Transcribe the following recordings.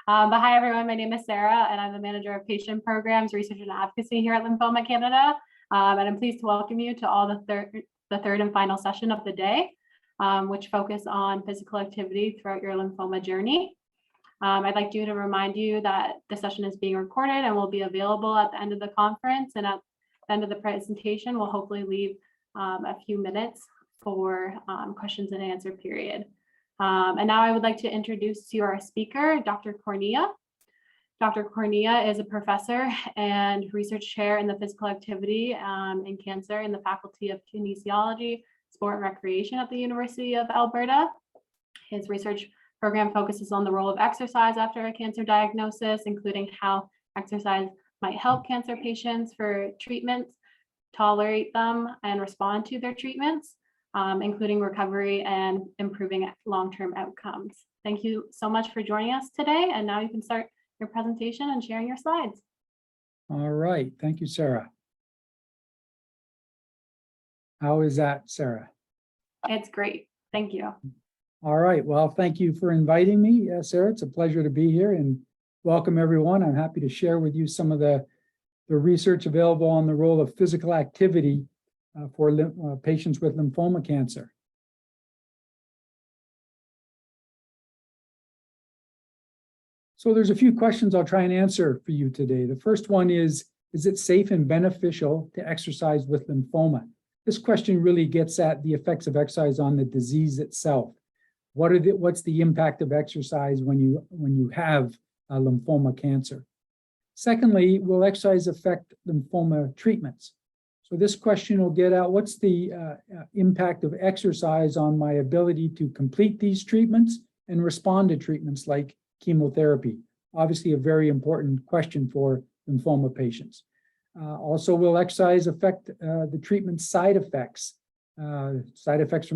But hi, everyone. My name is Sarah, and I'm the Manager of Patient Programs, Research and Advocacy here at Lymphoma Canada. And I'm pleased to welcome you to all the third and final session of the day, which focus on physical activity throughout your lymphoma journey. I'd like to remind you that the session is being recorded and will be available at the end of the conference, and at the end of the presentation, we'll hopefully leave a few minutes for questions and answer period. And now I would like to introduce to you our speaker, Dr. Courneya. Dr. Courneya is a professor and research chair in the physical activity in cancer in the Faculty of Kinesiology, Sport and Recreation at the University of Alberta. His research program focuses on the role of exercise after a cancer diagnosis, including how exercise might help cancer patients for treatments, tolerate them, and respond to their treatments, including recovery and improving long-term outcomes. Thank you so much for joining us today. And now you can start your presentation and sharing your slides. All right. Thank you, Sarah. How is that, Sarah? It's great. Thank you. All right. Well, thank you for inviting me, Sarah. It's a pleasure to be here, and welcome everyone. I'm happy to share with you some of the research available on the role of physical activity for patients with lymphoma cancer. So there's a few questions I'll try and answer for you today. The first one is it safe and beneficial to exercise with lymphoma? This question really gets at the effects of exercise on the disease itself. What's the impact of exercise when you have lymphoma cancer? Secondly, will exercise affect lymphoma treatments? So this question will get at what's the impact of exercise on my ability to complete these treatments and respond to treatments like chemotherapy. Obviously a very important question for lymphoma patients. Also, will exercise affect the treatment side effects from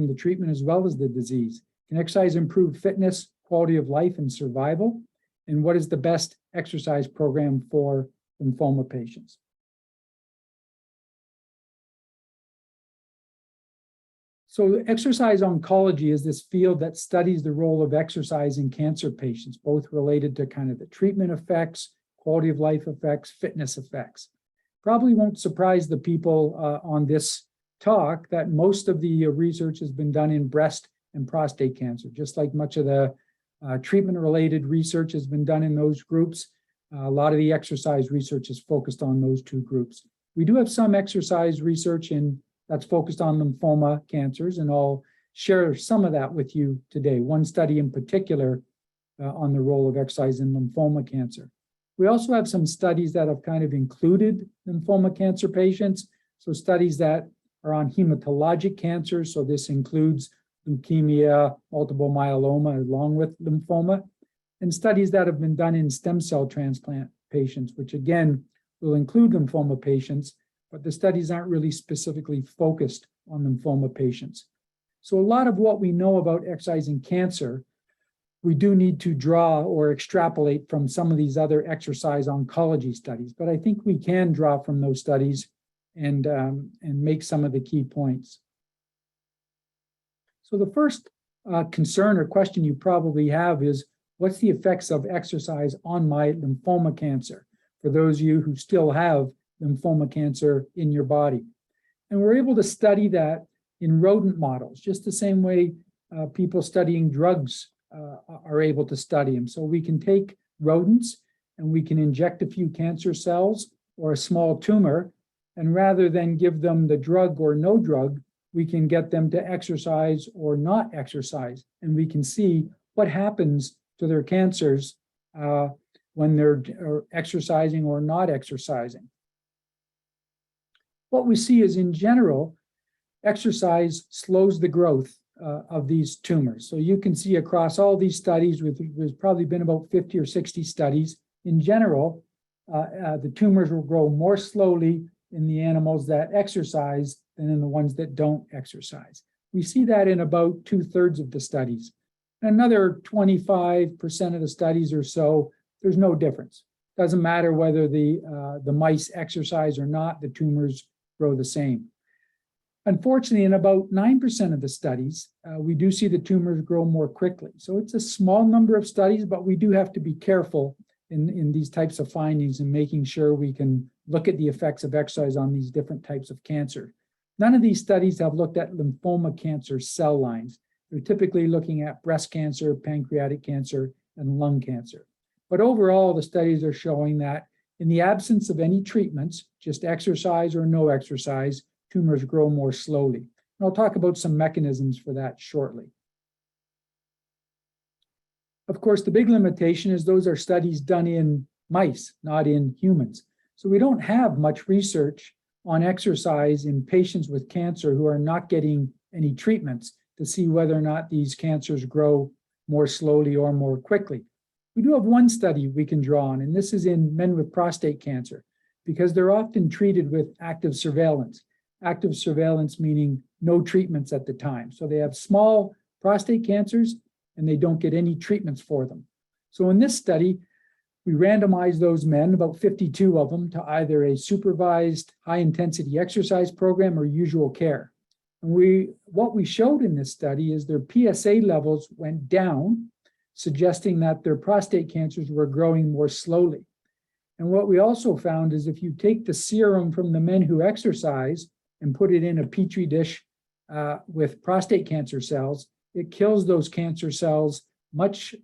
the treatment as well as the disease? Can exercise improve fitness, quality of life, and survival? And what is the best exercise program for lymphoma patients? So exercise oncology is this field that studies the role of exercise in cancer patients, both related to kind of the treatment effects, quality of life effects, fitness effects. Probably won't surprise the people on this talk that most of the research has been done in breast and prostate cancer, just like much of the treatment-related research has been done in those groups. A lot of the exercise research is focused on those two groups. We do have some exercise research that's focused on lymphoma cancers, and I'll share some of that with you today. One study in particular on the role of exercise in lymphoma cancer. We also have some studies that have kind of included lymphoma cancer patients. So studies that are on hematologic cancers. So this includes leukemia, multiple myeloma, along with lymphoma, and studies that have been done in stem cell transplant patients, which again will include lymphoma patients, but the studies aren't really specifically focused on lymphoma patients. So a lot of what we know about exercise in cancer, we do need to draw or extrapolate from some of these other exercise oncology studies, but I think we can draw from those studies and make some of the key points. So the first concern or question you probably have is, what's the effects of exercise on my lymphoma cancer? For those of you who still have lymphoma cancer in your body. And we're able to study that in rodent models, just the same way people studying drugs are able to study them. So we can take rodents and we can inject a few cancer cells or a small tumor, and rather than give them the drug or no drug, we can get them to exercise or not exercise, and we can see what happens to their cancers when they're exercising or not exercising. What we see is, in general, exercise slows the growth of these tumors. So you can see across all these studies, there's probably been about 50 or 60 studies. In general, the tumors will grow more slowly in the animals that exercise than in the ones that don't exercise. We see that in about 2/3 of the studies. Another 25% of the studies or so, there's no difference. Doesn't matter whether the mice exercise or not, the tumors grow the same. Unfortunately, in about 9% of the studies, we do see the tumors grow more quickly. So it's a small number of studies, but we do have to be careful in these types of findings and making sure we can look at the effects of exercise on these different types of cancer. None of these studies have looked at lymphoma cancer cell lines. They're typically looking at breast cancer, pancreatic cancer, and lung cancer. But overall, the studies are showing that in the absence of any treatments, just exercise or no exercise, tumors grow more slowly. And I'll talk about some mechanisms for that shortly. Of course, the big limitation is those are studies done in mice, not in humans. So we don't have much research on exercise in patients with cancer who are not getting any treatments to see whether or not these cancers grow more slowly or more quickly. We do have one study we can draw on, and this is in men with prostate cancer, because they're often treated with active surveillance. Active surveillance meaning no treatments at the time. So they have small prostate cancers and they don't get any treatments for them. So in this study, we randomized those men, about 52 of them, to either a supervised high-intensity exercise program or usual care. And what we showed in this study is their PSA levels went down, suggesting that their prostate cancers were growing more slowly. And what we also found is if you take the serum from the men who exercise and put it in a petri dish with prostate cancer cells, it kills those cancer cells much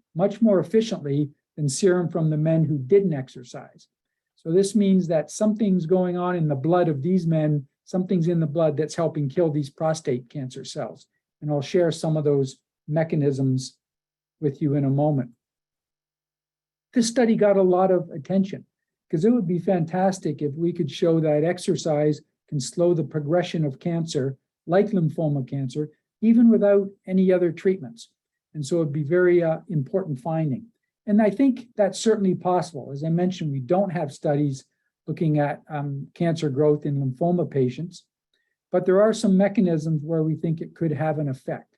more efficiently than serum from the men who didn't exercise. So this means that something's going on in the blood of these men, something's in the blood that's helping kill these prostate cancer cells. And I'll share some of those mechanisms with you in a moment. This study got a lot of attention because it would be fantastic if we could show that exercise can slow the progression of cancer, like lymphoma cancer, even without any other treatments. And so it'd be very important finding. And I think that's certainly possible. As I mentioned, we don't have studies looking at cancer growth in lymphoma patients, but there are some mechanisms where we think it could have an effect.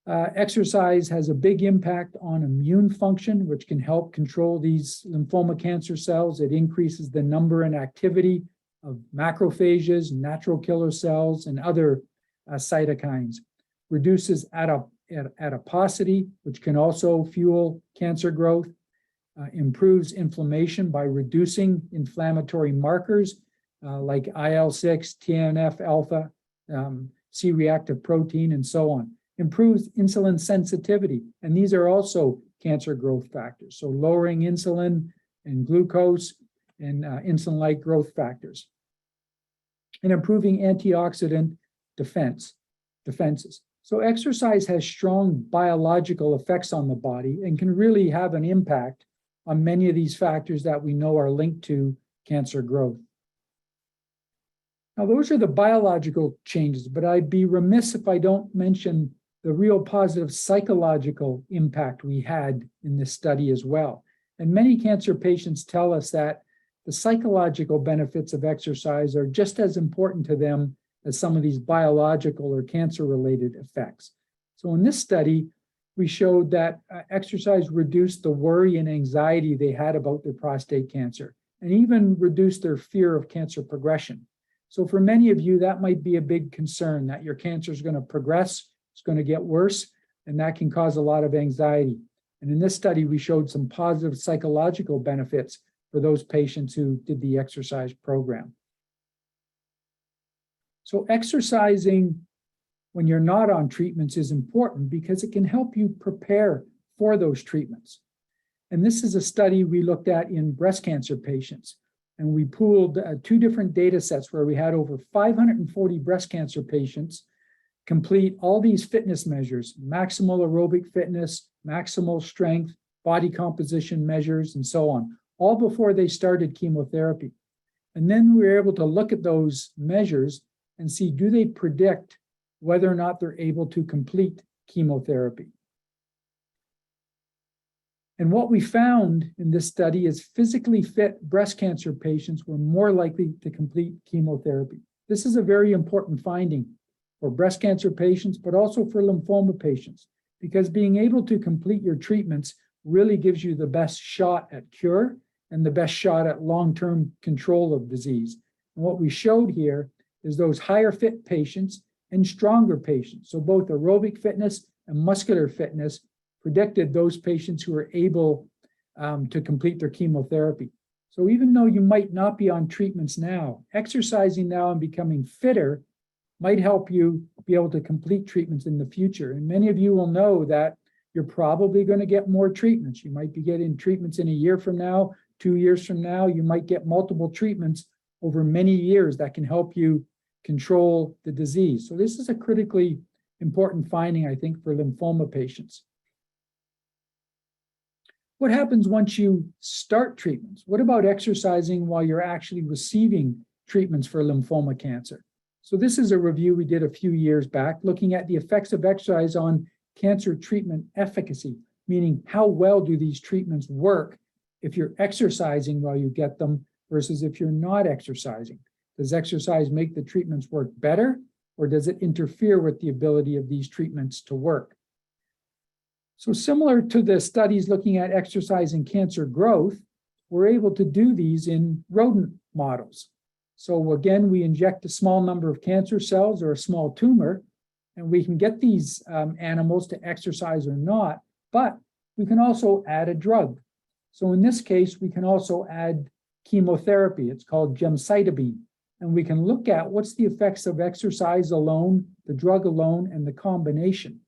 Exercise has a big impact on immune function, which can help control these lymphoma cancer cells. It increases the number and activity of macrophages, natural killer cells, and other cytokines, reduces adiposity, which can also fuel cancer growth, improves inflammation by reducing inflammatory markers like IL-6, TNF-alpha, C-reactive protein, and so on. Improves insulin sensitivity, and these are also cancer growth factors. So lowering insulin and glucose and insulin-like growth factors. And improving antioxidant defenses. So exercise has strong biological effects on the body and can really have an impact on many of these factors that we know are linked to cancer growth. Now, those are the biological changes, but I'd be remiss if I don't mention the real positive psychological impact we had in this study as well. And many cancer patients tell us that the psychological benefits of exercise are just as important to them as some of these biological or cancer-related effects. So in this study, we showed that exercise reduced the worry and anxiety they had about their prostate cancer, and even reduced their fear of cancer progression. So for many of you, that might be a big concern, that your cancer is going to progress, it's going to get worse, and that can cause a lot of anxiety. And in this study, we showed some positive psychological benefits for those patients who did the exercise program. So exercising when you're not on treatments is important because it can help you prepare for those treatments. And this is a study we looked at in breast cancer patients. And we pooled two different data sets where we had over 540 breast cancer patients complete all these fitness measures, maximal aerobic fitness, maximal strength, body composition measures, and so on, all before they started chemotherapy. And then we were able to look at those measures and see, do they predict whether or not they're able to complete chemotherapy? And what we found in this study is physically fit breast cancer patients were more likely to complete chemotherapy. This is a very important finding for breast cancer patients, but also for lymphoma patients, because being able to complete your treatments really gives you the best shot at cure and the best shot at long-term control of disease. And what we showed here is those higher fit patients and stronger patients. So both aerobic fitness and muscular fitness predicted those patients who were able to complete their chemotherapy. So even though you might not be on treatments now, exercising now and becoming fitter might help you be able to complete treatments in the future. And many of you will know that you're probably going to get more treatments. You might be getting treatments in a year from now, 2 years from now. You might get multiple treatments over many years that can help you control the disease. So this is a critically important finding, I think, for lymphoma patients. What happens once you start treatments? What about exercising while you're actually receiving treatments for lymphoma cancer? So this is a review we did a few years back, looking at the effects of exercise on cancer treatment efficacy, meaning how well do these treatments work if you're exercising while you get them versus if you're not exercising. Does exercise make the treatments work better, or does it interfere with the ability of these treatments to work? So similar to the studies looking at exercise and cancer growth, we're able to do these in rodent models. So again, we inject a small number of cancer cells or a small tumor, and we can get these animals to exercise or not, but we can also add a drug. So in this case, we can also add chemotherapy. It's called gemcitabine. And we can look at what's the effects of exercise alone, the drug alone, and the combination.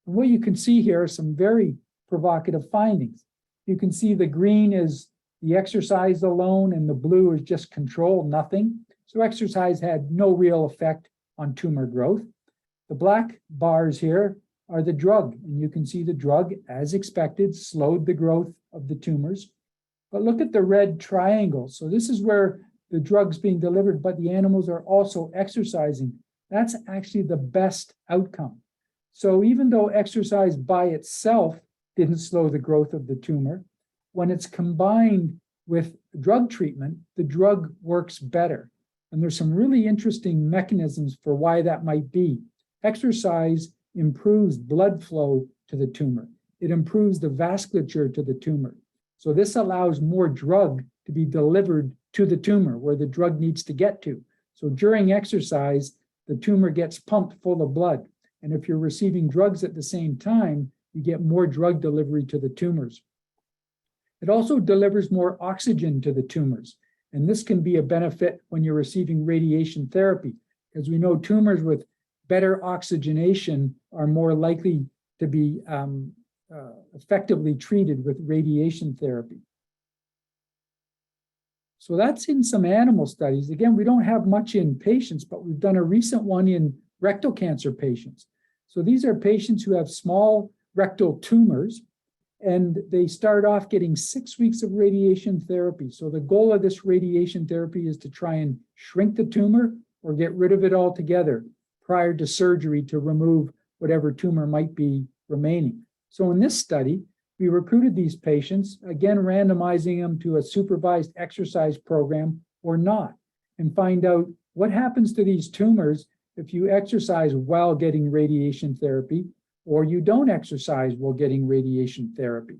And what you can see here are some very provocative findings. You can see the green is the exercise alone, and the blue is just control, nothing. So exercise had no real effect on tumor growth. The black bars here are the drug, and you can see the drug, as expected, slowed the growth of the tumors. But look at the red triangle. So this is where the drug's being delivered, but the animals are also exercising. That's actually the best outcome. So even though exercise by itself didn't slow the growth of the tumor, when it's combined with drug treatment, the drug works better. And there's some really interesting mechanisms for why that might be. Exercise improves blood flow to the tumor. It improves the vasculature to the tumor. So this allows more drug to be delivered to the tumor where the drug needs to get to. So during exercise, the tumor gets pumped full of blood. And if you're receiving drugs at the same time, you get more drug delivery to the tumors. It also delivers more oxygen to the tumors. And this can be a benefit when you're receiving radiation therapy, because we know tumors with better oxygenation are more likely to be effectively treated with radiation therapy. So that's in some animal studies. Again, we don't have much in patients, but we've done a recent one in rectal cancer patients. So these are patients who have small rectal tumors, and they start off getting 6 weeks of radiation therapy. So the goal of this radiation therapy is to try and shrink the tumor or get rid of it altogether prior to surgery to remove whatever tumor might be remaining. So in this study, we recruited these patients, again, randomizing them to a supervised exercise program or not, and find out what happens to these tumors if you exercise while getting radiation therapy, or you don't exercise while getting radiation therapy.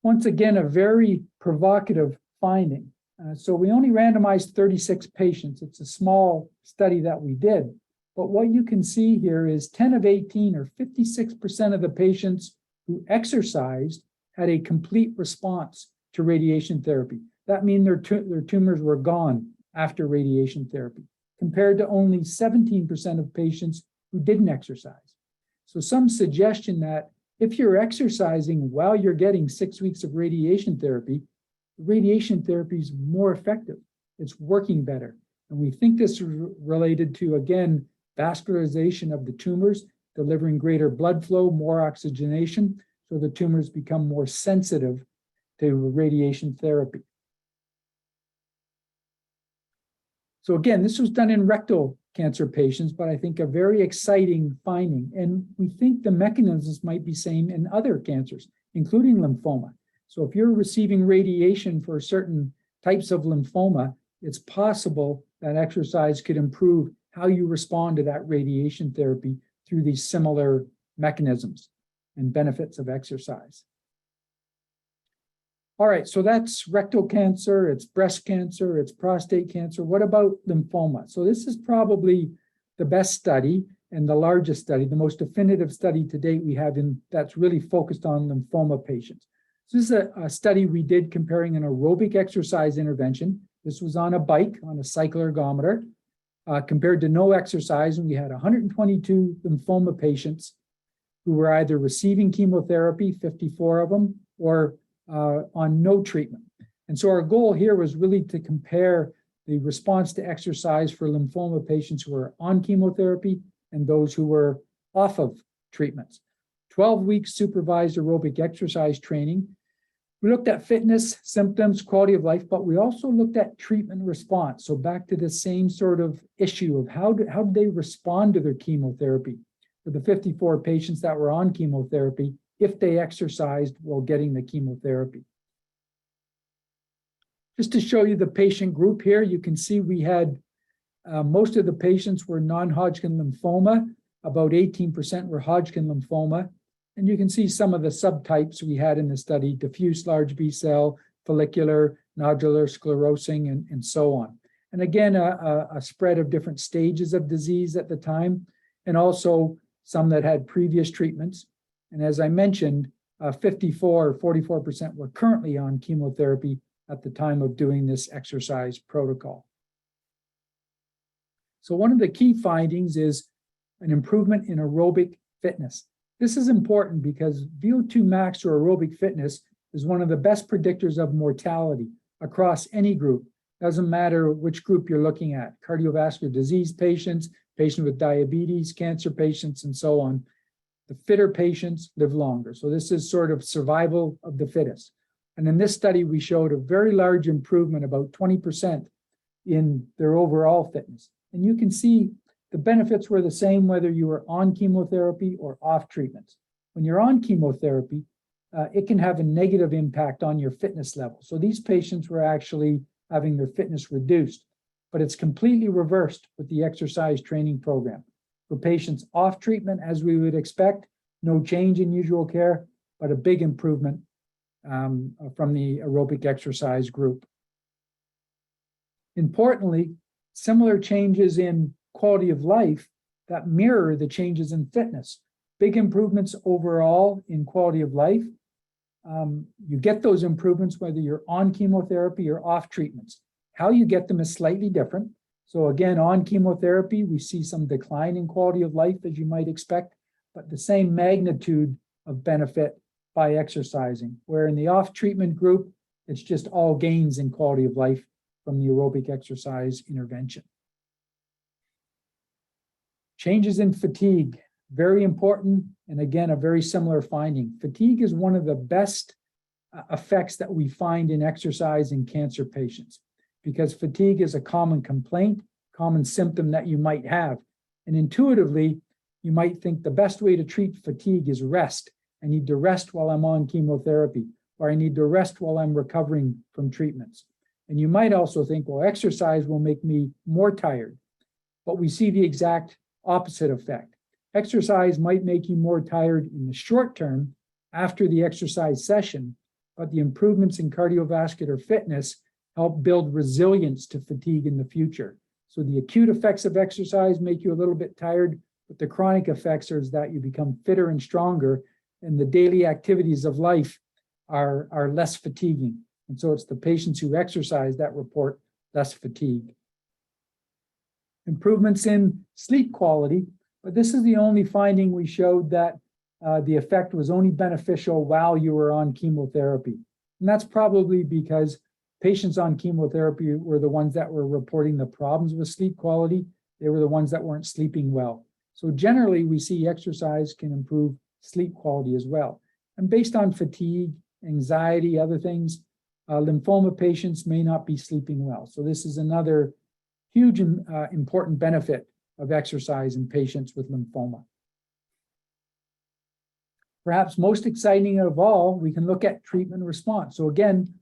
Once again, a very provocative finding. So we only randomized 36 patients. It's a small study that we did. But what you can see here is 10 of 18, or 56% of the patients who exercised had a complete response to radiation therapy. That means their tumors were gone after radiation therapy, compared to only 17% of patients who didn't exercise. So some suggestion that if you're exercising while you're getting 6 weeks of radiation therapy is more effective. It's working better. And we think this is related to, again, vascularization of the tumors, delivering greater blood flow, more oxygenation, so the tumors become more sensitive to radiation therapy. So again, this was done in rectal cancer patients, but I think a very exciting finding. And we think the mechanisms might be same in other cancers, including lymphoma. So if you're receiving radiation for certain types of lymphoma, it's possible that exercise could improve how you respond to that radiation therapy through these similar mechanisms and benefits of exercise. All right, so that's rectal cancer, it's breast cancer, it's prostate cancer. What about lymphoma? So this is probably the best study and the largest study, the most definitive study to date we have that's really focused on lymphoma patients. So this is a study we did comparing an aerobic exercise intervention. This was on a bike, on a cycle ergometer, compared to no exercise, and we had 122 lymphoma patients who were either receiving chemotherapy, 54 of them, or on no treatment. And so our goal here was really to compare the response to exercise for lymphoma patients who were on chemotherapy and those who were off of treatments. 12 weeks supervised aerobic exercise training. We looked at fitness, symptoms, quality of life, but we also looked at treatment response. So back to the same sort of issue of how did they respond to their chemotherapy for the 54 patients that were on chemotherapy if they exercised while getting the chemotherapy. Just to show you the patient group here, you can see we had most of the patients were non-Hodgkin lymphoma, about 18% were Hodgkin lymphoma. And you can see some of the subtypes we had in the study: diffuse large B cell, follicular, nodular, sclerosing, and so on. And again, a spread of different stages of disease at the time, and also some that had previous treatments. And as I mentioned, 44% were currently on chemotherapy at the time of doing this exercise protocol. So one of the key findings is an improvement in aerobic fitness. This is important because VO2 max or aerobic fitness is one of the best predictors of mortality across any group. Doesn't matter which group you're looking at: cardiovascular disease patients, patients with diabetes, cancer patients, and so on. The fitter patients live longer. So this is sort of survival of the fittest. And in this study, we showed a very large improvement, about 20% in their overall fitness. And you can see the benefits were the same whether you were on chemotherapy or off treatments. When you're on chemotherapy, it can have a negative impact on your fitness level. So these patients were actually having their fitness reduced, but it's completely reversed with the exercise training program. For patients off treatment, as we would expect, no change in usual care, but a big improvement from the aerobic exercise group. Importantly, similar changes in quality of life that mirror the changes in fitness. Big improvements overall in quality of life. You get those improvements whether you're on chemotherapy or off treatments. How you get them is slightly different. So again, on chemotherapy, we see some decline in quality of life, as you might expect, but the same magnitude of benefit by exercising. Where in the off treatment group, it's just all gains in quality of life from the aerobic exercise intervention. Changes in fatigue, very important, and again, a very similar finding. Fatigue is one of the best effects that we find in exercise in cancer patients, because fatigue is a common complaint, common symptom that you might have. And intuitively, you might think the best way to treat fatigue is rest. I need to rest while I'm on chemotherapy, or I need to rest while I'm recovering from treatments. And you might also think, well, exercise will make me more tired. But we see the exact opposite effect. Exercise might make you more tired in the short term after the exercise session, but the improvements in cardiovascular fitness help build resilience to fatigue in the future. So the acute effects of exercise make you a little bit tired, but the chronic effects are that you become fitter and stronger, and the daily activities of life are less fatiguing. And so it's the patients who exercise that report less fatigue. Improvements in sleep quality, but this is the only finding we showed that the effect was only beneficial while you were on chemotherapy. And that's probably because patients on chemotherapy were the ones that were reporting the problems with sleep quality. They were the ones that weren't sleeping well. So generally, we see exercise can improve sleep quality as well. And based on fatigue, anxiety, other things, lymphoma patients may not be sleeping well. So this is another huge important benefit of exercise in patients with lymphoma. Perhaps most exciting of all, we can look at treatment response. So again,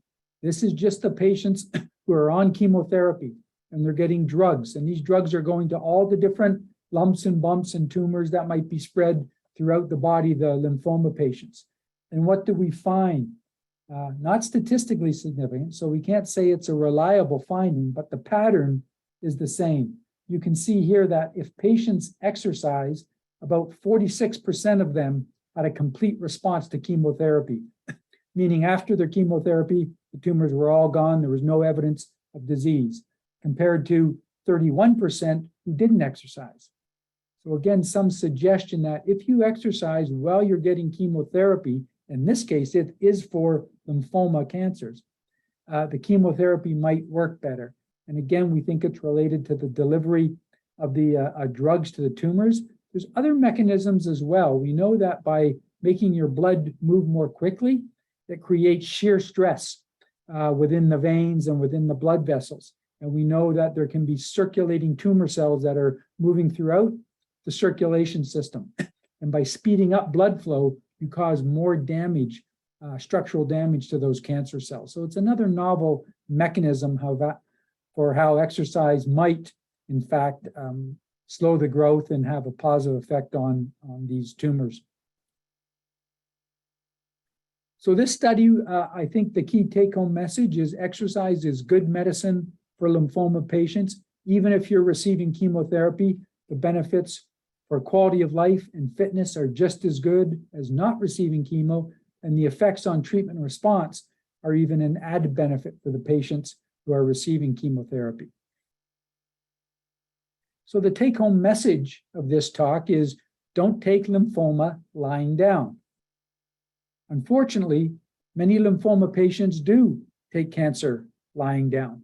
this is just the patients who are on chemotherapy and they're getting drugs. And these drugs are going to all the different lumps and bumps and tumors that might be spread throughout the body, the lymphoma patients. And what do we find? not statistically significant, so we can't say it's a reliable finding, but the pattern is the same. You can see here that if patients exercise, about 46% of them had a complete response to chemotherapy, meaning after their chemotherapy, the tumors were all gone, there was no evidence of disease, compared to 31% who didn't exercise. So again, some suggestion that if you exercise while you're getting chemotherapy, in this case, it is for lymphoma cancers, the chemotherapy might work better. And again, we think it's related to the delivery of the drugs to the tumors. There's other mechanisms as well. We know that by making your blood move more quickly, it creates shear stress within the veins and within the blood vessels. And we know that there can be circulating tumor cells that are moving throughout the circulation system. And by speeding up blood flow, you cause more damage, structural damage to those cancer cells. So it's another novel mechanism for how exercise might, in fact, slow the growth and have a positive effect on these tumors. So this study, I think the key take-home message is exercise is good medicine for lymphoma patients. Even if you're receiving chemotherapy, the benefits for quality of life and fitness are just as good as not receiving chemo, and the effects on treatment response are even an added benefit for the patients who are receiving chemotherapy. So the take-home message of this talk is don't take lymphoma lying down. Unfortunately, many lymphoma patients do take cancer lying down.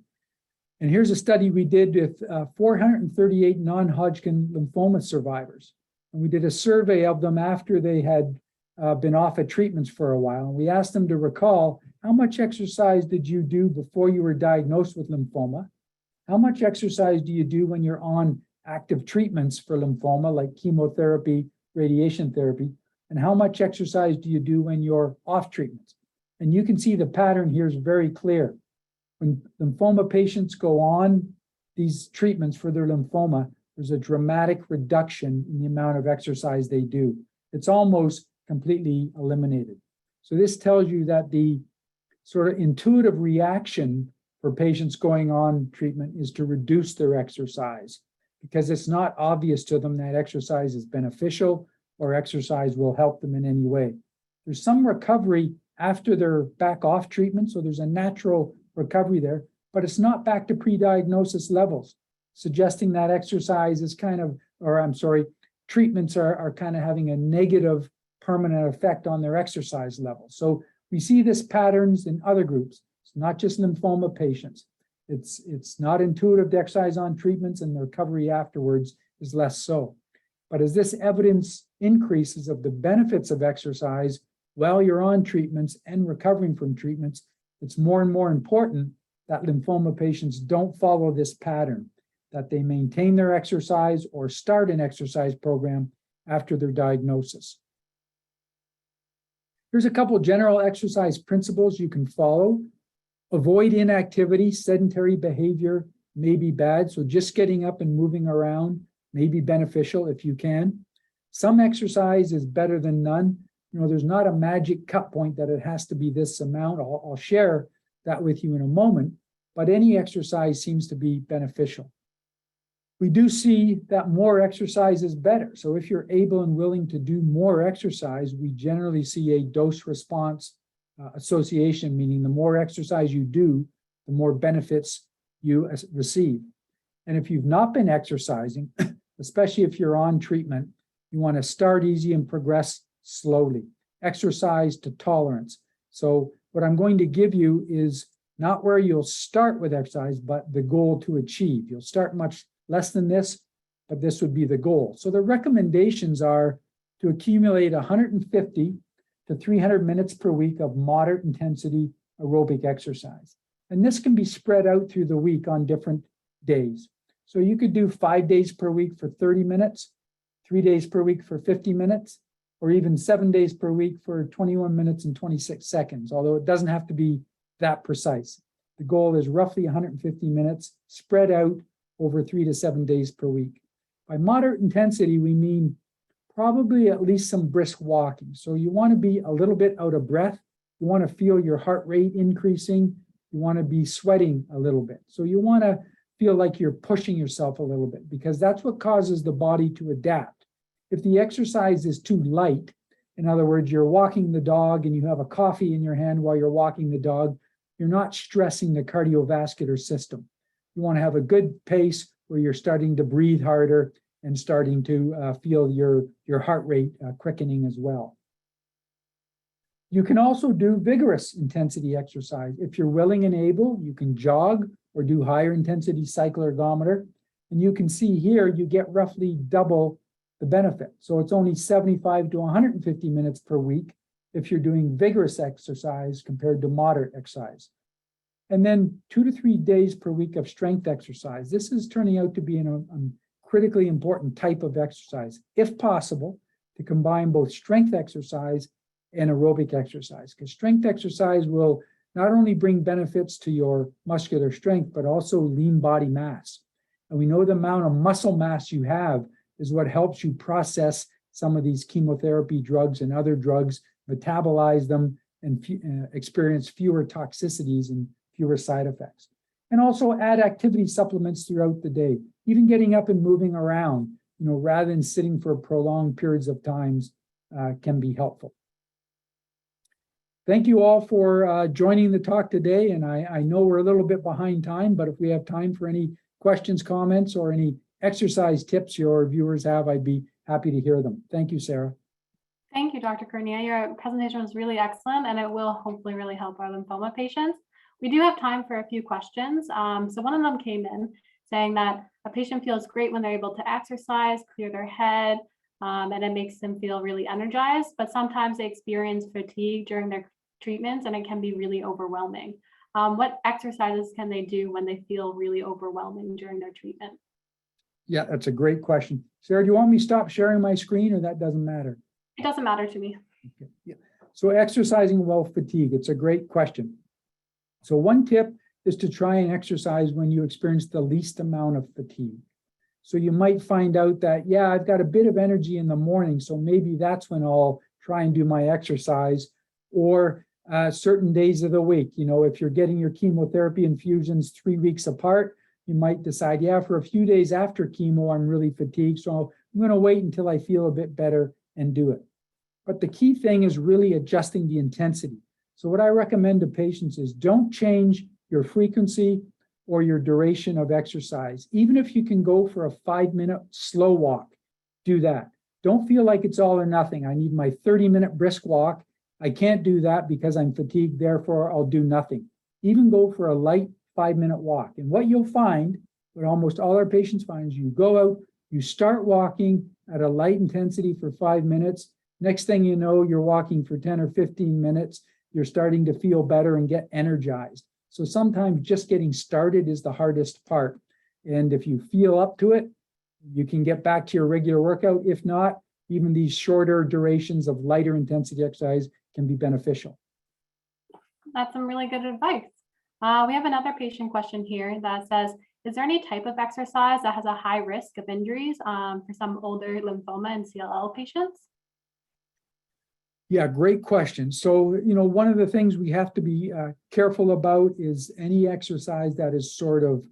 And here's a study we did with 438 non-Hodgkin lymphoma survivors. And we did a survey of them after they had been off of treatments for a while. And we asked them to recall, how much exercise did you do before you were diagnosed with lymphoma? How much exercise do you do when you're on active treatments for lymphoma, like chemotherapy, radiation therapy? And how much exercise do you do when you're off treatments? And you can see the pattern here is very clear. When lymphoma patients go on these treatments for their lymphoma, there's a dramatic reduction in the amount of exercise they do. It's almost completely eliminated. So this tells you that the sort of intuitive reaction for patients going on treatment is to reduce their exercise, because it's not obvious to them that exercise is beneficial or exercise will help them in any way. There's some recovery after they're back off treatment, so there's a natural recovery there, but it's not back to pre-diagnosis levels, suggesting that exercise is treatments are kind of having a negative permanent effect on their exercise level. So we see this patterns in other groups. It's not just lymphoma patients. It's not intuitive to exercise on treatments, and the recovery afterwards is less so. But as this evidence increases of the benefits of exercise while you're on treatments and recovering from treatments, it's more and more important that lymphoma patients don't follow this pattern, that they maintain their exercise or start an exercise program after their diagnosis. Here's a couple of general exercise principles you can follow. Avoid inactivity. Sedentary behavior may be bad, so just getting up and moving around may be beneficial if you can. Some exercise is better than none. There's not a magic cut point that it has to be this amount. I'll share that with you in a moment, but any exercise seems to be beneficial. We do see that more exercise is better. So if you're able and willing to do more exercise, we generally see a dose response association, meaning the more exercise you do, the more benefits you receive. And if you've not been exercising, especially if you're on treatment, you want to start easy and progress slowly. Exercise to tolerance. So what I'm going to give you is not where you'll start with exercise, but the goal to achieve. You'll start much less than this, but this would be the goal. So the recommendations are to accumulate 150 to 300 minutes per week of moderate intensity aerobic exercise. And this can be spread out through the week on different days. So you could do 5 days per week for 30 minutes, 3 days per week for 50 minutes, or even 7 days per week for 21 minutes and 26 seconds, although it doesn't have to be that precise. The goal is roughly 150 minutes spread out over 3 to 7 days per week. By moderate intensity, we mean probably at least some brisk walking. So you want to be a little bit out of breath You want to feel your heart rate increasing. You want to be sweating a little bit. So you want to feel like you're pushing yourself a little bit, because that's what causes the body to adapt. If the exercise is too light, in other words, you're walking the dog and you have a coffee in your hand while you're walking the dog, you're not stressing the cardiovascular system. You want to have a good pace where you're starting to breathe harder and starting to feel your heart rate quickening as well. You can also do vigorous intensity exercise. If you're willing and able, you can jog or do higher intensity cycle ergometer. And you can see here, you get roughly double the benefit. So it's only 75 to 150 minutes per week if you're doing vigorous exercise compared to moderate exercise. And then 2 to 3 days per week of strength exercise. This is turning out to be a critically important type of exercise, if possible, to combine both strength exercise and aerobic exercise, because strength exercise will not only bring benefits to your muscular strength, but also lean body mass. And we know the amount of muscle mass you have is what helps you process some of these chemotherapy drugs and other drugs, metabolize them, and experience fewer toxicities and fewer side effects. And also add activity supplements throughout the day, even getting up and moving around, rather than sitting for prolonged periods of times can be helpful. Thank you all for joining the talk today. And I know we're a little bit behind time, but if we have time for any questions, comments, or any exercise tips your viewers have, I'd be happy to hear them. Thank you, Sarah. Thank you, Dr. Courneya. Your presentation was really excellent, and it will hopefully really help our lymphoma patients. We do have time for a few questions. So one of them came in saying that a patient feels great when they're able to exercise, clear their head, and it makes them feel really energized, but sometimes they experience fatigue during their treatments, and it can be really overwhelming. What exercises can they do when they feel really overwhelming during their treatment? Yeah, that's a great question. Sarah, do you want me to stop sharing my screen, or that doesn't matter? It doesn't matter to me. Okay. Yeah. So exercising while fatigued, it's a great question. So one tip is to try and exercise when you experience the least amount of fatigue. So you might find out that, yeah, I've got a bit of energy in the morning, so maybe that's when I'll try and do my exercise. Or certain days of the week, if you're getting your chemotherapy infusions 3 weeks apart, you might decide, yeah, for a few days after chemo, I'm really fatigued, so I'm going to wait until I feel a bit better and do it. But the key thing is really adjusting the intensity. So what I recommend to patients is don't change your frequency or your duration of exercise. Even if you can go for a 5-minute slow walk, do that. Don't feel like it's all or nothing. I need my 30-minute brisk walk. I can't do that because I'm fatigued, therefore I'll do nothing. Even go for a light 5-minute walk. And what you'll find, what almost all our patients find, is you go out, you start walking at a light intensity for 5 minutes. Next thing you know, you're walking for 10 or 15 minutes. You're starting to feel better and get energized. So sometimes just getting started is the hardest part. And if you feel up to it, you can get back to your regular workout. If not, even these shorter durations of lighter intensity exercise can be beneficial. That's some really good advice. We have another patient question here that says, is there any type of exercise that has a high risk of injuries for some older lymphoma and CLL patients? Yeah, great question. So, one of the things we have to be careful about is any exercise that is sort of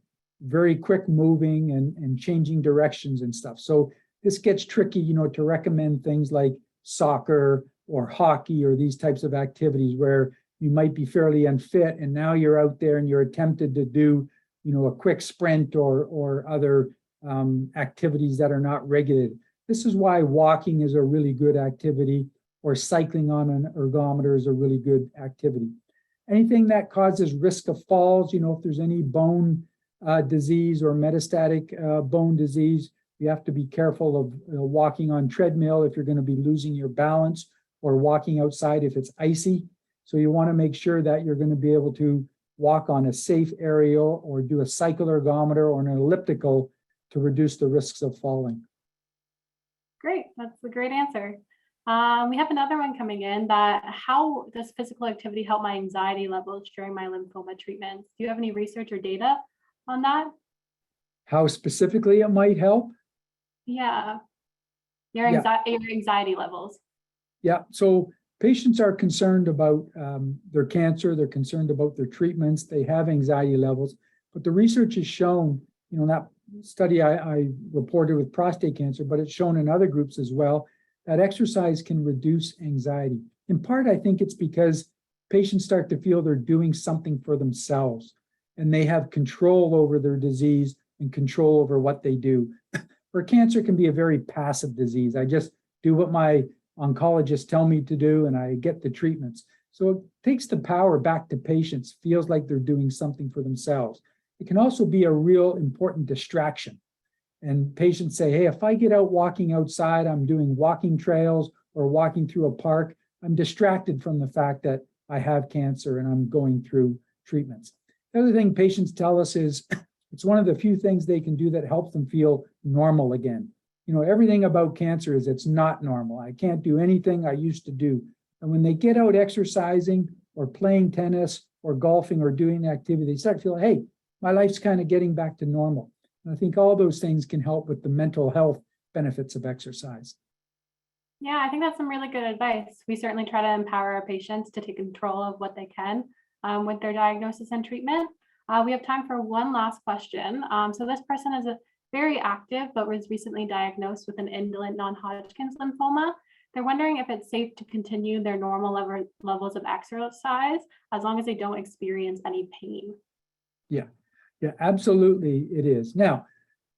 very quick moving and changing directions and stuff. So this gets tricky, to recommend things like soccer or hockey or these types of activities where you might be fairly unfit and now you're out there and you're attempted to do, a quick sprint or other activities that are not regulated. This is why walking is a really good activity, or cycling on an ergometer is a really good activity. Anything that causes risk of falls, if there's any bone disease or metastatic bone disease, you have to be careful of walking on treadmill if you're going to be losing your balance, or walking outside if it's icy. So you want to make sure that you're going to be able to walk on a safe area or do a cycle ergometer or an elliptical to reduce the risks of falling. Great, that's a great answer. We have another one coming in that, how does physical activity help my anxiety levels during my lymphoma treatments? Do you have any research or data on that? How specifically it might help? Yeah, your anxiety levels. Yeah, so patients are concerned about their cancer, they're concerned about their treatments, they have anxiety levels, but the research has shown, that study I reported with prostate cancer, but it's shown in other groups as well, that exercise can reduce anxiety. In part, I think it's because patients start to feel they're doing something for themselves and they have control over their disease and control over what they do. For cancer can be a very passive disease. I just do what my oncologists tell me to do and I get the treatments. So it takes the power back to patients, feels like they're doing something for themselves. It can also be a real important distraction. And patients say, hey, if I get out walking outside, I'm doing walking trails or walking through a park, I'm distracted from the fact that I have cancer and I'm going through treatments. The other thing patients tell us is it's one of the few things they can do that helps them feel normal again. Everything about cancer is it's not normal. I can't do anything I used to do. And when they get out exercising or playing tennis or golfing or doing activity, they start feeling, hey, my life's kind of getting back to normal. And I think all those things can help with the mental health benefits of exercise. Yeah, I think that's some really good advice. We certainly try to empower our patients to take control of what they can with their diagnosis and treatment. We have time for one last question. So this person is very active, but was recently diagnosed with an indolent non-Hodgkin's lymphoma. They're wondering if it's safe to continue their normal levels of exercise as long as they don't experience any pain. Yeah, absolutely it is. Now,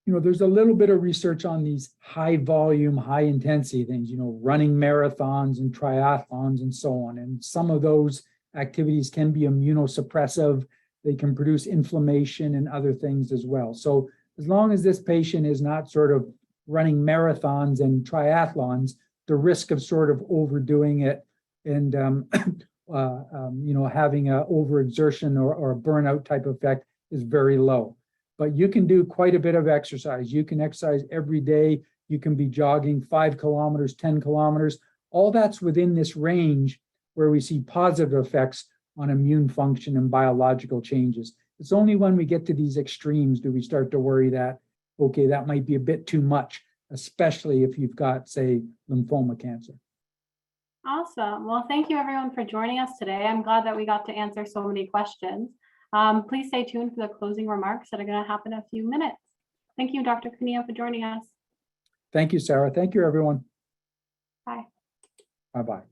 there's a little bit of research on these high volume, high intensity things, running marathons and triathlons and so on. And some of those activities can be immunosuppressive. They can produce inflammation and other things as well. So as long as this patient is not sort of running marathons and triathlons, the risk of sort of overdoing it and having an overexertion or a burnout type effect is very low. But you can do quite a bit of exercise. You can exercise every day. You can be jogging 5 kilometers, 10 kilometers. All that's within this range where we see positive effects on immune function and biological changes. It's only when we get to these extremes do we start to worry that, okay, that might be a bit too much, especially if you've got, say, lymphoma cancer. Awesome. Well, thank you everyone for joining us today. I'm glad that we got to answer so many questions. Please stay tuned for the closing remarks that are going to happen in a few minutes. Thank you, Dr. Courneya, for joining us. Thank you, Sarah. Thank you, everyone. Bye. Bye-bye.